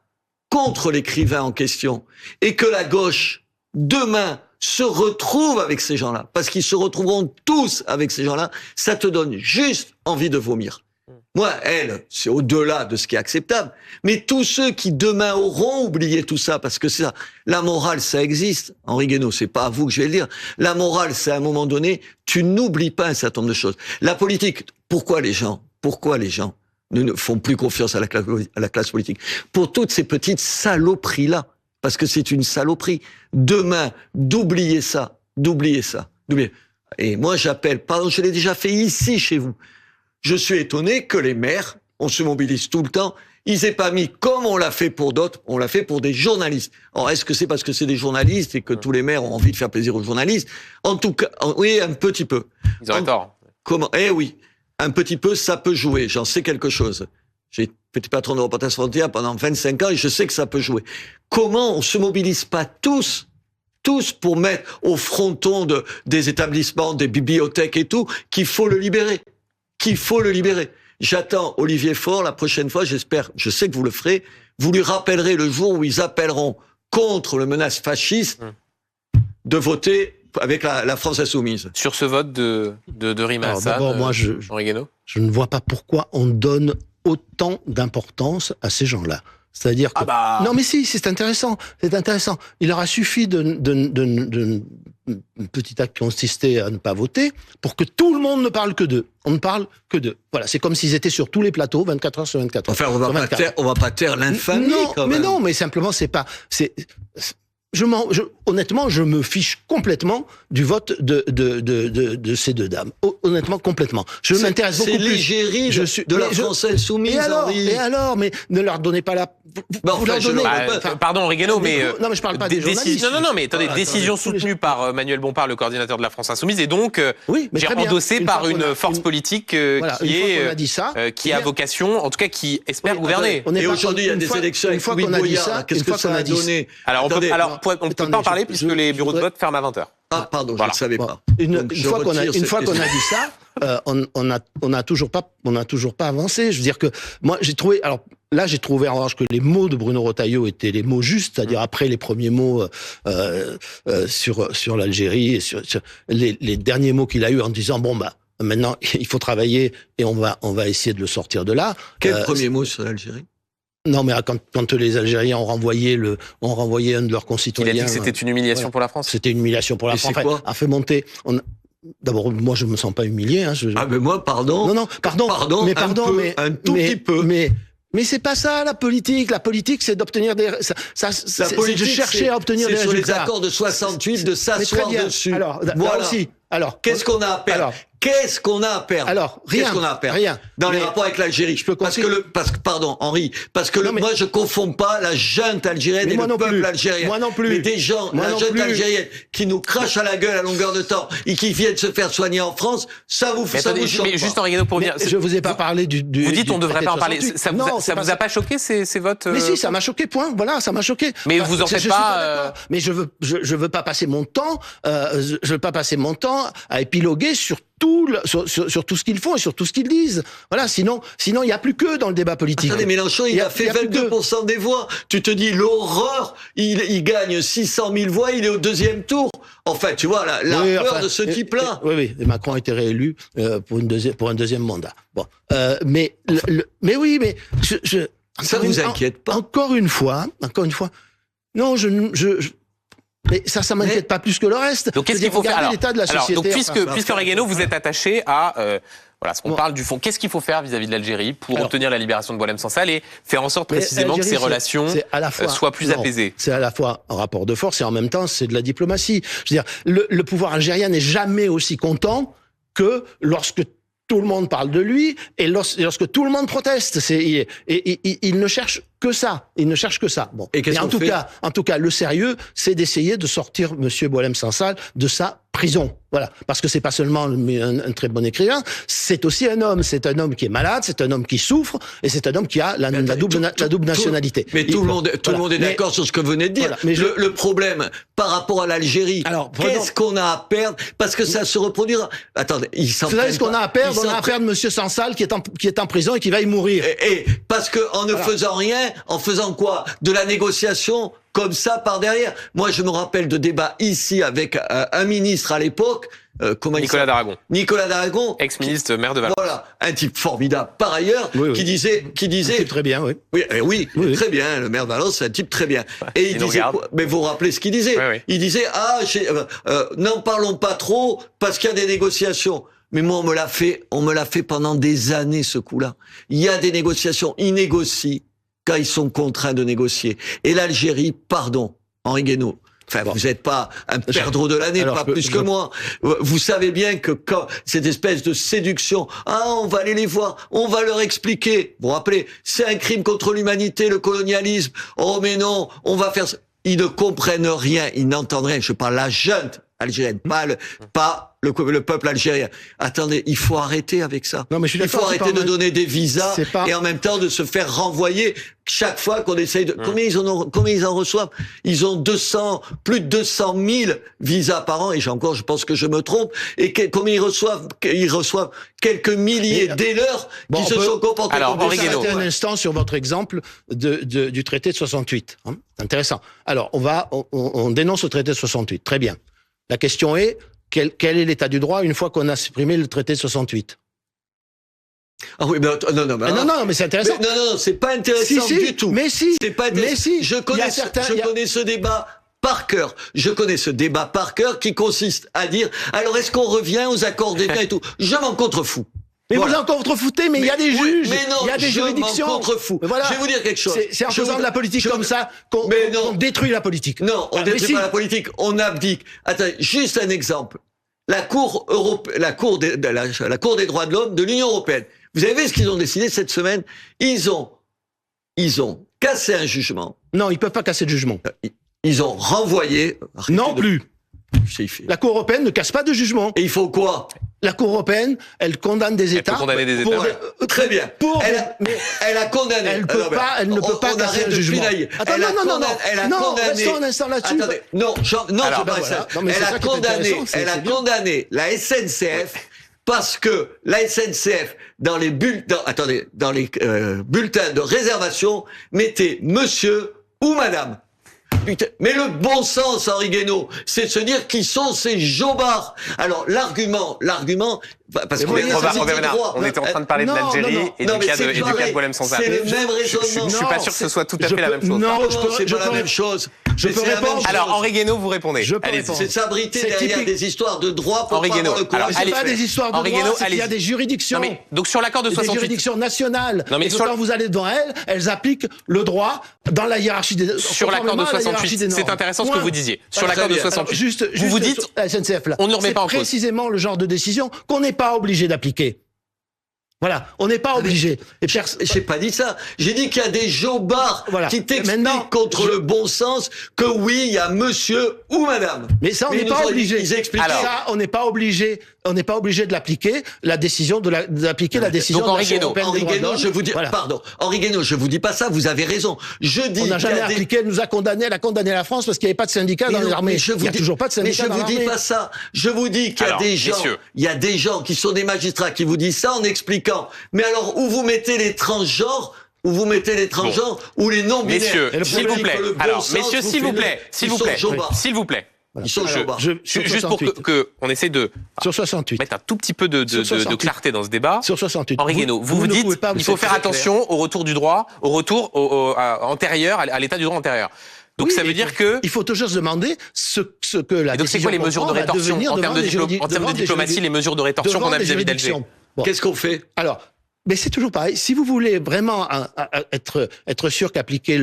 contre l'écrivain en question, et que la gauche, demain, se retrouve avec ces gens-là, parce qu'ils se retrouveront tous avec ces gens-là, ça te donne juste envie de vomir. Moi, elle, c'est au-delà de ce qui est acceptable. Mais tous ceux qui demain auront oublié tout ça, parce que c'est ça, la morale, ça existe. Henri Guénaud, c'est pas à vous que je vais le dire. La morale, c'est à un moment donné, tu n'oublies pas un certain nombre de choses. La politique, pourquoi les gens ne font plus confiance à la classe politique? Pour toutes ces petites saloperies-là. Parce que c'est une saloperie. Demain, d'oublier ça. Et moi, j'appelle, pardon, je l'ai déjà fait ici, chez vous. Je suis étonné que les maires, on se mobilise tout le temps, ils aient pas mis, comme on l'a fait pour d'autres, on l'a fait pour des journalistes. Alors, est-ce que c'est parce que c'est des journalistes et que tous les maires ont envie de faire plaisir aux journalistes? En tout cas, oui, un petit peu. Ils auraient tort. Comment? Eh oui, un petit peu, ça peut jouer. J'en sais quelque chose. J'ai été petit patron de Reporters sans frontières pendant 25 ans et je sais que ça peut jouer. Comment on se mobilise pas tous pour mettre au fronton des établissements, des bibliothèques et tout, qu'il faut le libérer. J'attends Olivier Faure la prochaine fois, j'espère, je sais que vous le ferez, vous lui rappellerez le jour où ils appelleront contre le menace fasciste de voter avec la France insoumise. Sur ce vote de Rima Hassan, d'abord, moi, Henri Guénaud, je ne vois pas pourquoi on donne autant d'importance à ces gens-là. C'est-à-dire que... Non mais si, c'est intéressant. Il aura suffi d'un petit acte qui consistait à ne pas voter pour que tout le monde ne parle que d'eux. On ne parle que d'eux. Voilà, c'est comme s'ils étaient sur tous les plateaux, 24 heures sur 24 heures. Enfin, on va pas taire l'infamie, quand même. Non, mais simplement, honnêtement, je me fiche complètement du vote de ces deux dames. Honnêtement, complètement. Je m'intéresse beaucoup plus. C'est l'égérie de la France insoumise. Et alors, mais ne leur donnez pas la... Vous leur donnez... pardon, Henri Guénaud, mais... Non, mais je parle pas des journalistes. Non, mais attendez, décision soutenue par Manuel Bompard, le coordinateur de la France insoumise, et donc endossée par une force politique qui a vocation, en tout cas, qui espère gouverner. Et aujourd'hui, il y a des élections avec Louis Boyard. Qu'est-ce que ça a donné? Alors, on ne peut pas en parler puisque les bureaux de vote ferment à 20h. Ah, pardon, je ne savais pas. Une fois qu'on a dit ça, on n'a toujours pas avancé. Je veux dire que moi, j'ai trouvé en revanche que les mots de Bruno Retailleau étaient les mots justes, c'est-à-dire après les premiers mots sur l'Algérie, et sur les derniers mots qu'il a eu en disant maintenant il faut travailler et on va essayer de le sortir de là. Quel premier mot sur l'Algérie? Non, mais quand les Algériens ont renvoyé un de leurs concitoyens... Il a dit que c'était une humiliation pour la France. C'était une humiliation pour la France. A fait monter... D'abord, moi, je me sens pas humilié. mais moi, pardon. Non, pardon. Un tout petit peu. Mais c'est pas ça, la politique. La politique, c'est d'obtenir des... C'est de chercher à obtenir des résultats. C'est sur les accords de 68, de s'asseoir dessus. Alors, voilà. Aussi. Alors, qu'est-ce qu'on a à perdre? qu'est-ce qu'on a à perdre? Alors, rien. Qu'est-ce qu'on a à perdre? Rien. Dans les Mais rapports avec l'Algérie. Pardon, Henri. Moi, je confonds pas la junte algérienne et le peuple algérien. Moi non plus. Mais des gens, la junte algérienne, qui nous crachent à la gueule à longueur de temps et qui viennent se faire soigner en France, ça vous choque mais juste Henri Guénaud pour dire. Je vous ai pas parlé du vous dites on devrait pas en parler. 68. Ça vous a pas choqué ces votes? Mais si, ça m'a choqué, point. Voilà, ça m'a choqué. Mais vous en faites pas. Mais je veux pas passer mon temps, à épiloguer sur tout ce qu'ils font et sur tout ce qu'ils disent. Voilà, sinon il y a plus que dans le débat politique. Attendez, Mélenchon, il a fait 22% des voix. Tu te dis l'horreur, il gagne 600 000 voix, il est au deuxième tour. En fait, tu vois, peur de ce type-là. Oui, et Macron a été réélu pour un deuxième mandat. Bon, mais ça vous inquiète pas? Encore une fois. Non, mais ça m'inquiète pas plus que le reste. Donc qu'est-ce qu'il faut faire? L'état de la société. Donc puisque Henri Guénaud, vous êtes attaché à ce qu'on parle du fond. Qu'est-ce qu'il faut faire vis-à-vis de l'Algérie pour obtenir la libération de Boualem Sansal et faire en sorte précisément que ces relations soient plus apaisées? C'est à la fois un rapport de force et en même temps c'est de la diplomatie. Je veux dire, le pouvoir algérien n'est jamais aussi content que lorsque tout le monde parle de lui et lorsque tout le monde proteste. Il ne cherche que ça. Bon. Et qu'est-ce qu'on fait? En tout cas, le sérieux, c'est d'essayer de sortir Monsieur Boualem Sansal de sa prison. Voilà. Parce que c'est pas seulement un très bon écrivain, c'est aussi un homme. C'est un homme qui est malade, c'est un homme qui souffre, et c'est un homme qui a la double nationalité. Mais tout le monde est d'accord sur ce que vous venez de dire. Voilà, mais le problème, par rapport à l'Algérie, qu'est-ce qu'on a à perdre? Parce que ça se reproduira. Attendez, vous savez ce qu'on a à perdre? On a à perdre Monsieur Sansal qui est en prison et qui va y mourir. Et parce que en ne faisant rien, en faisant quoi? De la négociation comme ça par derrière. Moi, je me rappelle de débats ici avec un ministre à l'époque, Nicolas Daragon. Nicolas Daragon, ex-ministre maire de Valence. Voilà, un type formidable par ailleurs, qui disait un type très bien, oui. Oui, très bien, le maire de Valence, c'est un type très bien. Et il disait quoi? Mais vous vous rappelez ce qu'il disait? Oui. Il disait n'en parlons pas trop parce qu'il y a des négociations. Mais moi, on me l'a fait pendant des années, ce coup-là. Il y a des négociations, ils négocient quand ils sont contraints de négocier. Et l'Algérie, pardon, Henri Guénaud, vous n'êtes pas un perdreau de l'année, pas plus que moi. Vous savez bien que quand cette espèce de séduction, on va aller les voir, on va leur expliquer. Vous vous rappelez, c'est un crime contre l'humanité, le colonialisme. Oh mais non, on va faire ça. Ils ne comprennent rien, ils n'entendent rien. Je parle la junte algérienne, pas le peuple algérien. Attendez, il faut arrêter avec ça. Non, mais il faut arrêter de donner des visas et en même temps de se faire renvoyer chaque fois qu'on essaye de... Combien ils en reçoivent? Ils ont plus de 200 000 visas par an, et je pense que je me trompe. Et combien ils reçoivent? Ils reçoivent quelques milliers d'éleurs qui se sont comportés comme ça. On va s'arrêter un instant sur votre exemple du traité de 68. Hein, intéressant. Alors, on dénonce le traité de 68. Très bien. La question est, quel est l'état du droit une fois qu'on a supprimé le traité de 68? Ah oui, mais non, mais c'est intéressant. Non, c'est pas intéressant du tout. Mais si, c'est pas intéressant. Mais si. Je connais ce débat par cœur. Je connais ce débat par cœur qui consiste à dire, alors est-ce qu'on revient aux accords d'État et tout? Je m'en contrefous. Mais vous en contrefoutez, mais il y a des juges, il y a des juridictions. Voilà. Je vais vous dire quelque chose. C'est en faisant de la politique comme ça qu'on détruit la politique. Non, on détruit pas la politique, on abdique. Attendez, juste un exemple. La Cour des droits de l'homme de l'Union européenne. Vous avez vu ce qu'ils ont décidé cette semaine? Ils ont cassé un jugement. Non, ils peuvent pas casser le jugement. Ils ont renvoyé. Non plus. La Cour européenne ne casse pas de jugement. Et il faut quoi? La Cour européenne, elle condamne des États. Elle peut condamner des États. Très bien. Elle a condamné. Elle ne peut pas casser le jugement. Attends, non, restons un instant là-dessus. Attendez, elle a condamné la SNCF parce que la SNCF dans les bulletins de réservation mettait monsieur ou madame. Putain, mais le bon sens, Henri Guénaud, c'est de se dire qui sont ces jobards. Alors l'argument, parce qu'on on était en train de parler de l'Algérie et du cas de Boualem Sansal. C'est le même raisonnement. Je suis pas sûr que ce soit tout à fait la même chose. Non, c'est pas la même chose. Je peux répondre. Alors, Henri Guénaud, vous répondez. Je peux Allez-y. répondre. C'est de s'abriter C'est derrière typique. des histoires de droit pour Henri pas avoir Guénaud. le courage. Alors, C'est allez, pas des histoires de Henri droit, Guénaud, c'est qu'il y a allez-y. des juridictions. Non, mais, donc sur l'accord de Des 68. juridictions nationales. Non, mais et que sur- quand vous allez devant elles appliquent le droit dans la hiérarchie des Sur l'accord de 68, c'est intéressant ce que vous disiez. Sur l'accord de 68, Juste, vous dites, sur la SNCF là. on ne le remet pas en cause. C'est précisément le genre de décision qu'on n'est pas obligé d'appliquer. Voilà, on n'est pas obligé. Et J'ai pas dit ça. J'ai dit qu'il y a des jobards Voilà. qui t'expliquent Maintenant, contre le bon sens que oui, il y a monsieur ou madame. Mais ça, on Mais n'est ils pas nous ont- obligé. ils expliquent Alors, ça. ça, on n'est pas obligé. On n'est pas obligé de l'appliquer. La décision d'appliquer la décision Donc, de la Henri Cour Guénaud, européenne des Henri droits de Guénaud, l'homme. je vous dis, Voilà. pardon. Henri Guénaud, je vous dis pas ça, vous avez raison. Je dis On n'a qu'il y jamais a des- appliqué. Elle nous a condamnés. Elle a condamné la France parce qu'il n'y avait pas de syndicat dans Mais non, l'armée. mais je Il n'y a vous dis- toujours pas de Mais syndicat je dans vous dis l'armée. pas ça. Je vous dis qu'il y a Alors, des gens, messieurs. il y a des gens qui sont des magistrats qui vous disent ça en expliquant. Mais alors, où vous mettez les transgenres, ou les non-binaires. Messieurs, Et le s'il vous problème, plaît. que le bon Alors, sens messieurs, vous s'il fait vous le- plaît, s'il ils vous sont plaît, jobards. s'il vous plaît. Ils sont jobards. Sur Juste pour 68. que on essaie de Sur 68. mettre un tout petit peu de Sur 68. clarté dans ce débat. Sur 68. Henri Guénaud, vous ne dites pouvez pas vous il faut êtes faire très attention au retour du droit, au retour antérieur, à l'état du droit antérieur. Donc Oui, ça veut et dire que... il faut toujours se demander ce que la Et donc c'est quoi les mesures de rétorsion en termes de diplomatie, les mesures de rétorsion qu'on a vis-à-vis d'Alger? Qu'est-ce qu'on fait? Alors, mais c'est toujours pareil. Si vous voulez vraiment être sûr qu'appliquer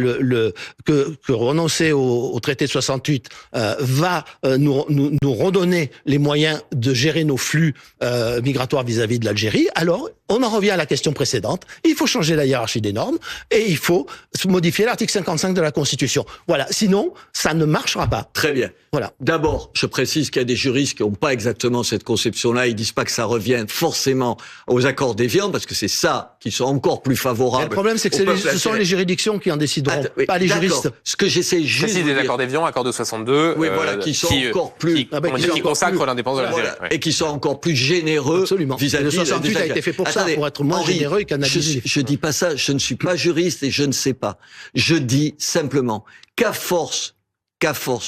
que renoncer au traité de 68 va nous redonner les moyens de gérer nos flux migratoires vis-à-vis de l'Algérie, alors on en revient à la question précédente. Il faut changer la hiérarchie des normes et il faut modifier l'article 55 de la Constitution. Voilà. Sinon, ça ne marchera pas. Très bien. Voilà. D'abord, je précise qu'il y a des juristes qui n'ont pas exactement cette conception-là. Ils disent pas que ça revient forcément aux accords d'Évian, parce que c'est ça qui sont encore plus favorables. Mais le problème, c'est que au peuple ce sont algérien. les juridictions qui en décideront, Attends, oui, pas les d'accord. juristes. Ce que j'essaie juste Précise de des dire, accords d'Évian, accords de 62, Oui, voilà, qui sont encore plus- qui, Ah ben, comment qui dire, sont qui encore consacrent plus- l'indépendance de l'Algérie. voilà, Ouais. et qui sont encore plus généreux Absolument. vis-à-vis Le 68 des a Algériens. été fait pour ça, Attendez, pour être moins Henri, généreux et canaliser. je dis pas ça, je ne suis pas juriste et je ne sais pas. Je dis simplement qu'à force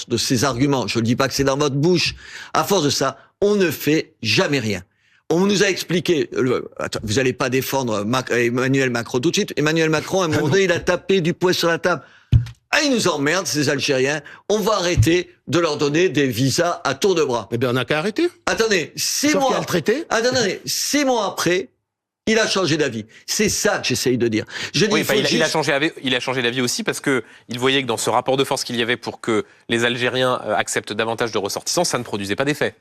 de ces arguments, je ne dis pas que c'est dans votre bouche, à force de ça, on ne fait jamais rien. On nous a expliqué, attends, vous n'allez pas défendre Emmanuel Macron tout de suite. Emmanuel Macron, à un moment donné, il a tapé du poing sur la table. Ah, ils nous emmerdent, ces Algériens. On va arrêter de leur donner des visas à tour de bras. Eh bien, on n'a qu'à arrêter. Attendez, 6 Sauf qu'il y mois. a le traité. Attendez, 6 mois après, il a changé d'avis. C'est ça que j'essaye de dire. Je dis, Oui, il faut enfin, il a juste- changé d'avis aussi parce que il voyait que dans ce rapport de force qu'il y avait pour que les Algériens acceptent davantage de ressortissants, ça ne produisait pas d'effet.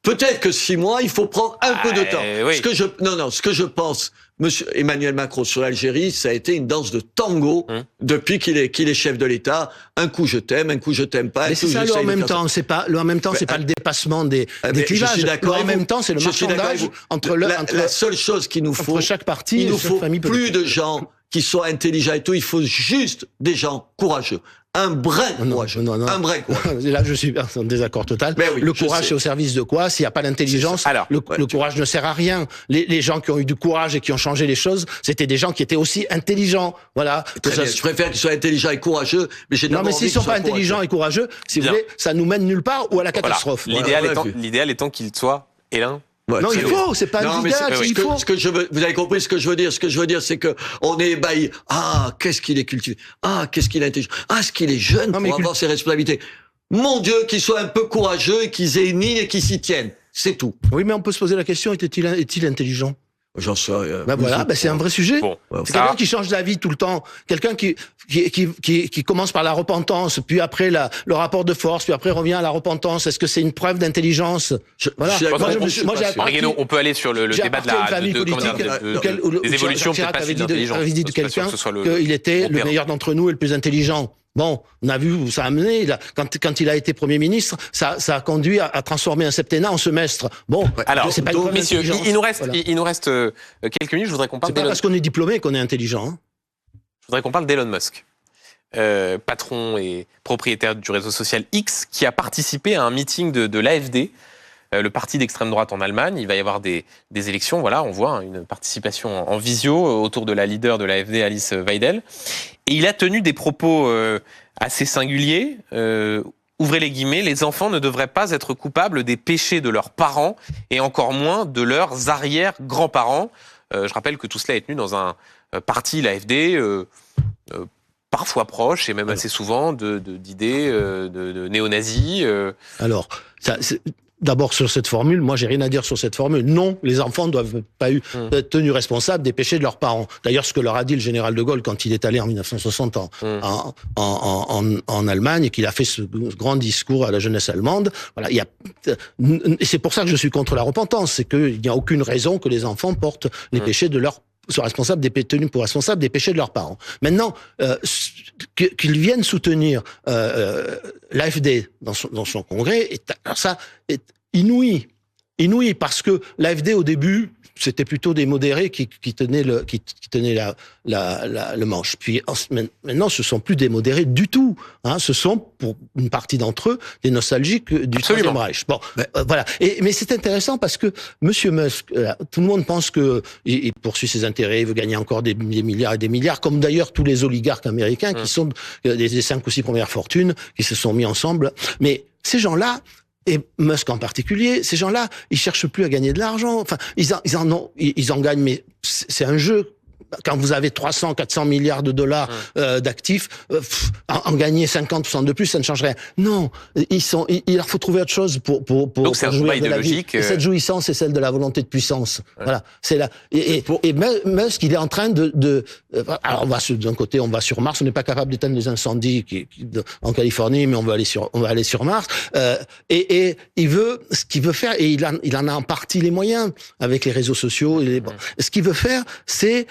Peut-être que 6 mois, il faut prendre un peu de temps. oui. Ce que je pense, Monsieur Emmanuel Macron sur l'Algérie, ça a été une danse de tango depuis qu'il est chef de l'État. Un coup je t'aime, un coup je t'aime pas. Mais c'est ça, le en même temps. C'est pas le en même temps, c'est pas le dépassement des clivages. Je suis d'accord. Le en même temps, c'est le marchandage entre la seule chose qu'il nous faut, entre chaque parti. il nous et chaque faut famille plus politique. de gens qui soient intelligents et tout. Il faut juste des gens courageux. Un brin courageux. Un brin courageux. Là, je suis en désaccord total. Mais oui, le je courage, sais. c'est au service de quoi? S'il n'y a pas d'intelligence, Alors, le courage ne sert à rien. Les gens qui ont eu du courage et qui ont changé les choses, c'était des gens qui étaient aussi intelligents. Voilà. Très bien, je préfère qu'ils soient intelligents et courageux, mais j'ai Non, d'abord mais envie s'ils qu'ils sont pas soient courageux. intelligents et courageux, si vous Bien. voulez, ça nous mène nulle part ou à la Voilà. catastrophe. L'idéal étant qu'il soit Hélène. Ouais, Non, c'est il bien. faut, c'est pas Non, mais l'idéal, c'est- il faut. ce que je veux, vous avez compris ce que je veux dire. Ce que je veux dire, c'est que on est ébahi. Ah, qu'est-ce qu'il est cultivé. Ah, qu'est-ce qu'il est intelligent. Ah, ce qu'il est jeune Non, mais pour avoir ses responsabilités. Mon Dieu, qu'il soit un peu courageux et qu'ils aient une ligne et qu'ils s'y tiennent. C'est tout. Oui, mais on peut se poser la question, est-il intelligent? J'en sais rien. Ben voilà, c'est un vrai sujet. Bon, C'est ça- quelqu'un qui change d'avis tout le temps, quelqu'un qui commence par la repentance, puis après le rapport de force, puis après revient à la repentance. Est-ce que c'est une preuve d'intelligence? Voilà. je suis d'accord, Moi, je suis pas j'ai sûr. appartenu- Guénaud, on peut aller sur le j'ai débat de appartenu à une la famille politique des évolutions Jacques peut-être pas Chirac si avait dit intelligentes. avait dit de Je suis pas sûr quelqu'un que ce soit le- qu'il était le opérant. meilleur d'entre nous et le plus intelligent. Bon, on a vu où ça a mené. Quand il a été Premier ministre, ça a conduit à transformer un septennat en semestre. Bon, Alors, c'est pas une preuve messieurs, d'intelligence. il Voilà. nous reste quelques minutes. Je voudrais qu'on parle C'est pas d'Elon parce qu'on est diplômé qu'on est intelligent. Hein. Je voudrais qu'on parle d'Elon Musk, patron et propriétaire du réseau social X, qui a participé à un meeting de l'AfD, le parti d'extrême droite en Allemagne. Il va y avoir des élections, voilà, on voit une participation en visio autour de la leader de l'AfD, Alice Weidel. Et il a tenu des propos assez singuliers. Ouvrez les guillemets, les enfants ne devraient pas être coupables des péchés de leurs parents et encore moins de leurs arrière-grands-parents. Je rappelle que tout cela est tenu dans un parti, l'AfD, parfois proche, et même assez souvent, d'idées de néo-nazis. Alors, d'abord sur cette formule, moi j'ai rien à dire sur cette formule. Non, les enfants ne doivent pas être tenus responsables des péchés de leurs parents. D'ailleurs, ce que leur a dit le général de Gaulle quand il est allé en 1960 en Allemagne et qu'il a fait ce grand discours à la jeunesse allemande. Voilà, et c'est pour ça que je suis contre la repentance, c'est qu'il n'y a aucune raison que les enfants portent les péchés de leurs soient tenus pour responsables des péchés de leurs parents. Maintenant, qu'ils viennent soutenir l'AfD dans son congrès, alors ça est inouï. Inouï, parce que l'AfD, au début, c'était plutôt des modérés qui tenaient le manche. Puis maintenant, ce sont plus des modérés du tout. Hein, ce sont, pour une partie d'entre eux, des nostalgiques du Troisième Reich. Bon, voilà. Mais c'est intéressant parce que Monsieur Musk, tout le monde pense que il poursuit ses intérêts, il veut gagner encore des milliards et des milliards, comme d'ailleurs tous les oligarques américains qui sont des 5 ou 6 premières fortunes qui se sont mis ensemble. Mais ces gens-là, et Musk en particulier, ces gens-là, ils cherchent plus à gagner de l'argent. Enfin, ils en gagnent, mais c'est un jeu. Quand vous avez 300, 400 milliards de dollars d'actifs, en gagner 50% de plus, ça ne change rien. Non, il leur faut trouver autre chose pour donc c'est un combat idéologique. Et cette jouissance, c'est celle de la volonté de puissance. Ouais. Voilà, c'est là. Et Musk, il est en train alors d'un côté, on va sur Mars, on n'est pas capable d'éteindre les incendies en Californie, mais on va aller sur Mars. Et ce qu'il veut faire, et il en a en partie les moyens avec les réseaux sociaux. Ce qu'il veut faire, c'est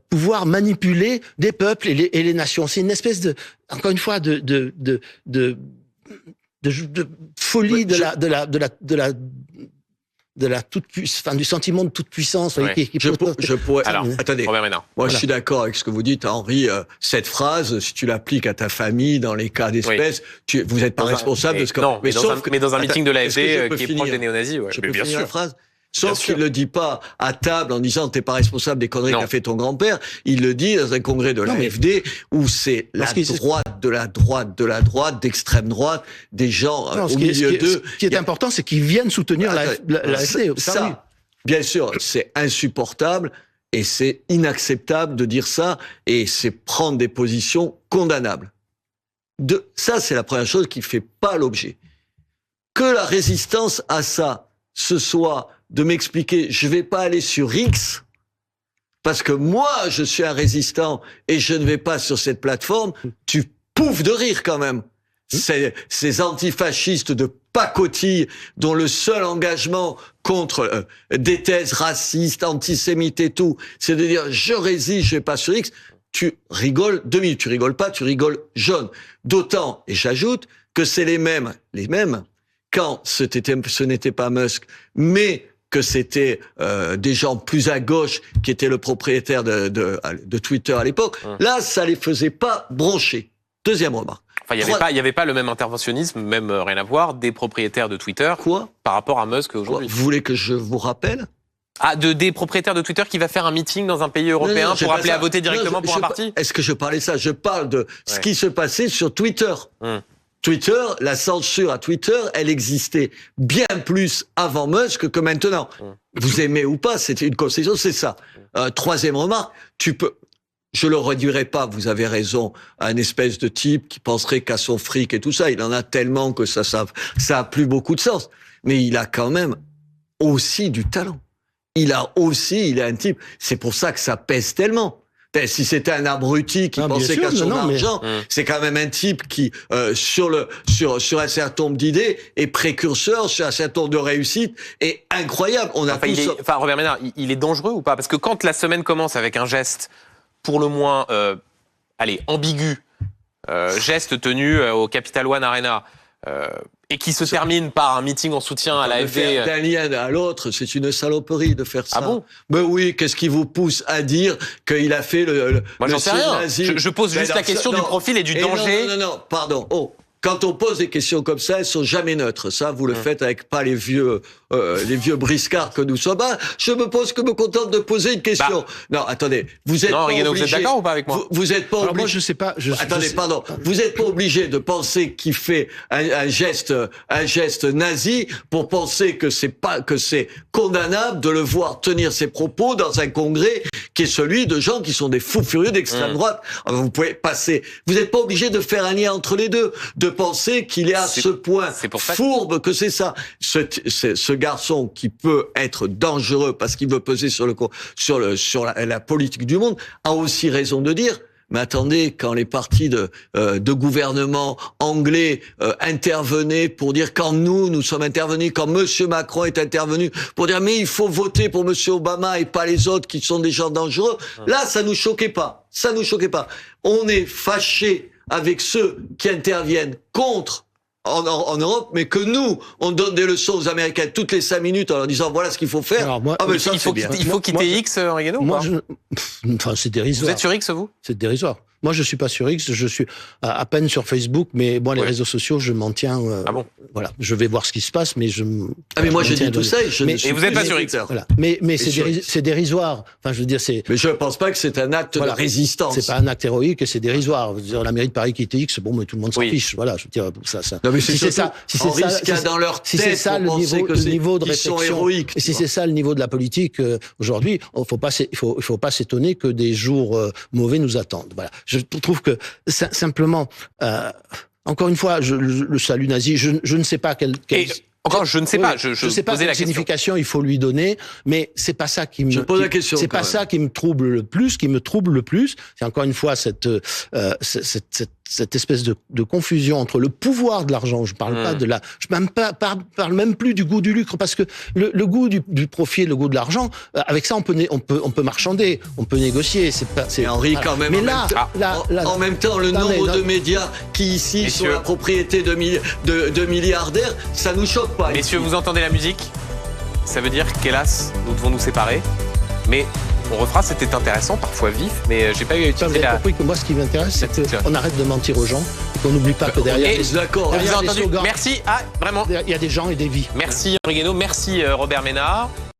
pouvoir manipuler des peuples et les nations. C'est une espèce encore une fois, de folie du sentiment de toute puissance. Oui. Attendez. Moi, je suis d'accord avec ce que vous dites, Henri. Cette phrase, si tu l'appliques à ta famille, dans les cas d'espèce, vous n'êtes pas responsable de ce que... Non, mais dans un meeting de l'AfD qui est proche des néo-nazis, je peux bien sûr. La phrase. Sauf qu'il le dit pas à table en disant t'es pas responsable des conneries qu'a fait ton grand-père. Il le dit dans un congrès de l'AfD où c'est la droite de la droite de la droite, d'extrême droite, des gens au milieu d'eux. Ce qui est important, c'est qu'ils viennent soutenir l'AfD. Ça, bien sûr, c'est insupportable et c'est inacceptable de dire ça et c'est prendre des positions condamnables. Ça, c'est la première chose qui fait pas l'objet. Que la résistance à ça, ce soit de m'expliquer, je vais pas aller sur X, parce que moi, je suis un résistant et je ne vais pas sur cette plateforme, tu pouffes de rire quand même. Ces antifascistes de pacotille dont le seul engagement contre des thèses racistes, antisémites et tout, c'est de dire je résiste, je vais pas sur X. Tu rigoles 2 minutes, tu rigoles pas, tu rigoles jaune. D'autant, et j'ajoute, que c'est les mêmes, quand ce n'était pas Musk, mais que c'était des gens plus à gauche qui étaient le propriétaire de Twitter à l'époque. Là, ça les faisait pas broncher. Deuxième remarque. Enfin, il y avait pas le même interventionnisme, même rien à voir, des propriétaires de Twitter. Quoi par rapport à Musk aujourd'hui. Vous voulez que je vous rappelle? Des propriétaires de Twitter qui va faire un meeting dans un pays européen pour appeler à voter directement pour un parti? Est-ce que je parlais ça? Je parle de ce qui se passait sur Twitter. Twitter, la censure à Twitter, elle existait bien plus avant Musk que maintenant. Vous aimez ou pas, c'était une concession, c'est ça. Troisième remarque, je le réduirai pas, vous avez raison, à une espèce de type qui penserait qu'à son fric et tout ça. Il en a tellement que ça a plus beaucoup de sens. Mais il a quand même aussi du talent. Il est un type, c'est pour ça que ça pèse tellement. Si c'était un abruti qui pensait qu'à son argent, c'est quand même un type qui, sur un certain nombre d'idées, est précurseur, sur un certain nombre de réussites, est incroyable. Robert Ménard, il est dangereux ou pas? Parce que quand la semaine commence avec un geste, pour le moins, ambigu, geste tenu au Capital One Arena, et qui se termine par un meeting en soutien à l'AfD. D'un lien à l'autre, c'est une saloperie de faire ça. Ah bon? Mais oui, qu'est-ce qui vous pousse à dire qu'il a fait le Moi, j'en sais rien. Je pose juste la question du profil et du danger. Non, pardon. quand on pose des questions comme ça, elles sont jamais neutres. Ça, vous le faites avec pas les vieux briscards que nous sommes. Ah, je me contente de poser une question. Non, attendez. Vous êtes non, pas Regueno, obligé. vous êtes d'accord ou pas avec moi? Vous êtes pas obligé. Moi, je sais pas. Attendez, pardon. Vous n'êtes pas obligé de penser qu'il fait un geste nazi pour penser que c'est condamnable de le voir tenir ses propos dans un congrès qui est celui de gens qui sont des fous furieux d'extrême droite. Alors, vous pouvez passer. Vous n'êtes pas obligé de faire un lien entre les deux, de penser qu'il est à ce point fourbe que c'est ça. Ce garçon qui peut être dangereux parce qu'il veut peser sur la politique du monde a aussi raison de dire. Mais attendez, quand les partis de gouvernement anglais intervenaient pour dire quand nous sommes intervenus, quand Monsieur Macron est intervenu pour dire mais il faut voter pour Monsieur Obama et pas les autres qui sont des gens dangereux, là ça nous choquait pas. Ça nous choquait pas. On est fâchés avec ceux qui interviennent contre en Europe, mais que nous, on donne des leçons aux Américains toutes les 5 minutes en leur disant voilà ce qu'il faut faire. Alors moi, mais ça, il faut quitter X, Regueno, ou pas? Enfin, c'est dérisoire. Vous êtes sur X, vous? C'est dérisoire. Moi, je suis pas sur X, je suis à peine sur Facebook, mais moi, les réseaux sociaux, je m'en tiens. Ah bon? Voilà, je vais voir ce qui se passe, mais mais moi, je dis tout ça et je ne suis et vous n'êtes pas sur X. Voilà. Mais c'est dérisoire. Enfin, je veux dire, c'est. Mais je ne pense pas que c'est un acte de résistance. C'est pas un acte héroïque et c'est dérisoire. Je veux dire, la mairie de Paris qui était X, bon, mais tout le monde s'en fiche. Voilà, je veux dire, ça. Non, mais si c'est ça, dans leur tête, si c'est ça le niveau de réflexion, sont héroïques. Et si c'est ça le niveau de la politique aujourd'hui, il faut pas s'étonner que des jours mauvais nous attendent. Voilà. Je trouve que simplement, encore une fois, le salut nazi, je ne sais pas quel encore, je ne sais pas. Je sais pas quelle signification il faut lui donner, mais c'est pas ça qui me. Je pose la question. C'est pas ça qui me trouble le plus. Qui me trouble le plus, c'est encore une fois cette espèce de confusion entre le pouvoir de l'argent. Je parle pas de la. Je parle même plus du goût du lucre, parce que le goût du profit, le goût de l'argent, avec ça on peut marchander, on peut négocier. C'est Henri quand même. Mais en même temps, le nombre de médias qui ici sont la propriété de milliardaires, ça nous choque pas. Messieurs, vous entendez la musique? Ça veut dire qu'hélas, nous devons nous séparer. Mais on refera, c'était intéressant, parfois vif, mais j'ai pas eu à utiliser Vous avez compris que moi, ce qui m'intéresse, c'est qu'on arrête de mentir aux gens et qu'on n'oublie pas que derrière. D'accord. Vous avez entendu? Merci. Ah, vraiment. Il y a des gens et des vies. Merci Regueno, merci Robert Ménard.